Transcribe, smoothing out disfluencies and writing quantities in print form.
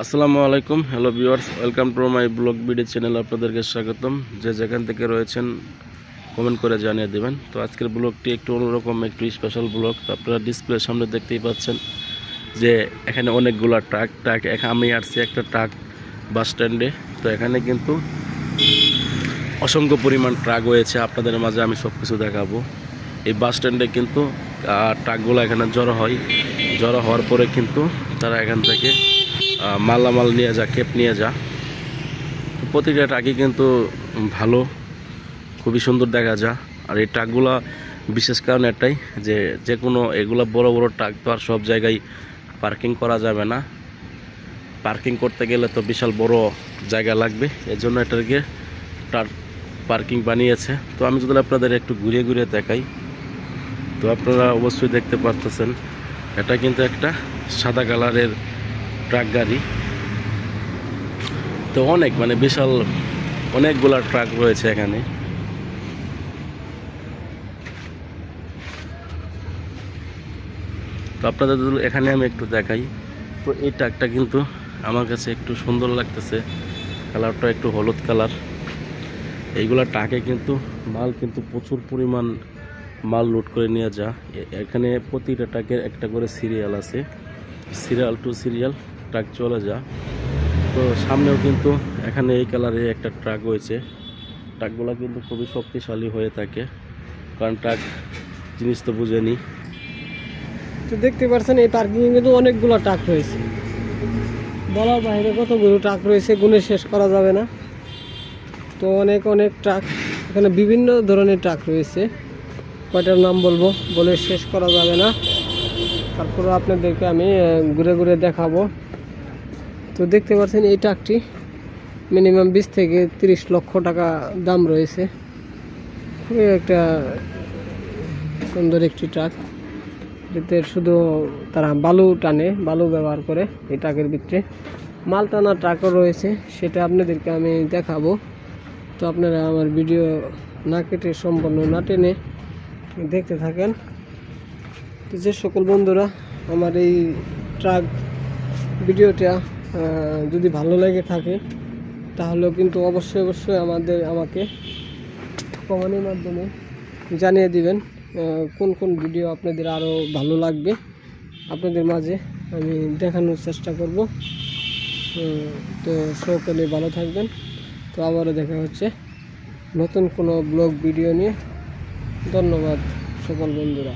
আসসালামু আলাইকুম, hello viewers, welcome to my blog video channel. আপনাদেরকে স্বাগতম। যে যেখান থেকে রয়েছেন কমেন্ট করে জানিয়ে দেবেন। তো আজকের ব্লগটি একটু অন্যরকম, একটু স্পেশাল ব্লগ। তো আপনারা ডিসপ্লের সামনে দেখতেই পাচ্ছেন যে এখানে অনেকগুলো ট্রাক আমি আসছি একটা ট্রাক বাস স্ট্যান্ডে। তো এখানে কিন্তু অসংখ্য পরিমাণ ট্রাক রয়েছে। আপনাদের মাঝে আমি সব কিছু দেখাবো। এই বাস স্ট্যান্ডে কিন্তু ট্রাকগুলো এখানে জড়ো হয়। জড়ো হওয়ার পরে কিন্তু তারা এখান থেকে মালামাল নিয়ে যা, কেপ নিয়ে যা। তো প্রতিটা ট্রাকই কিন্তু ভালো, খুবই সুন্দর দেখা যায়। আর এই ট্রাকগুলো বিশেষ কারণ এটাই যে কোনো এগুলো বড় বড় ট্রাক তো আর সব জায়গায় পার্কিং করা যাবে না। পার্কিং করতে গেলে তো বিশাল বড় জায়গা লাগবে, এজন্য এটাকে ট্রাক পার্কিং বানিয়েছে। তো আমি যদি আপনাদের একটু ঘুরিয়ে ঘুরিয়ে দেখাই, তো আপনারা অবশ্যই দেখতে পারতেছেন এটা কিন্তু একটা সাদা কালারের ট্রাক গাড়ি। তো অনেক বিশাল অনেকগুলা ট্রাক রয়েছে এখানে। তো আপনাদের এখানে আমি একটু দেখাই। তো এই ট্রাকটা কিন্তু আমার কাছে একটু সুন্দর লাগতেছে, কালারটা একটু হলুদ কালার। এইগুলা ট্রাকে কিন্তু মাল কিন্তু প্রচুর পরিমাণ মাল লোড করে নিয়ে যা। এখানে প্রতিটা ট্রাকের একটা করে সিরিয়াল আছে, সিরিয়াল টু সিরিয়াল ট্রাক চলে যা। তো সামনেও কিন্তু এখানে এই কালারে একটা ট্রাক রয়েছে। ট্রাকগুলো কিন্তু খুবই শক্তিশালী হয়ে থাকে, কারণ ট্রাক জিনিস তো বুঝেনি। তো দেখতে পাচ্ছেন এই পার্কিংয়ে কিন্তু অনেকগুলো ট্রাক রয়েছে, বলার বাইরে কতগুলো ট্রাক রয়েছে, গুণে শেষ করা যাবে না। তো অনেক ট্রাক, এখানে বিভিন্ন ধরনের ট্রাক রয়েছে, কয়টার নাম বলবো, বলে শেষ করা যাবে না। তারপরে আপনাদেরকে আমি ঘুরে ঘুরে দেখাবো। তো দেখতে পাচ্ছেন এই ট্রাকটি মিনিমাম 20 থেকে 30 লক্ষ টাকা দাম রয়েছে। খুবই একটা সুন্দর একটি ট্রাক, এতে শুধু তারা বালু টানে, বালু ব্যবহার করে। এই ট্রাকের ভিতরে মাল টানা ট্রাকও রয়েছে, সেটা আপনাদেরকে আমি দেখাবো। তো আপনারা আমার ভিডিও না কেটে, সম্পূর্ণ না টেনে দেখতে থাকেন। তো যে সকল বন্ধুরা আমার এই ট্রাক ভিডিওটা যদি ভালো লেগে থাকে, তাহলেও কিন্তু অবশ্যই আমাকে কমেন্টের মাধ্যমে জানিয়ে দিবেন কোন কোন ভিডিও আপনাদের আরও ভালো লাগবে। আপনাদের মাঝে আমি দেখানোর চেষ্টা করব। তো সকলে ভালো থাকবেন। তো আবারও দেখা হচ্ছে নতুন কোনো ব্লগ ভিডিও নিয়ে। ধন্যবাদ সকল বন্ধুরা।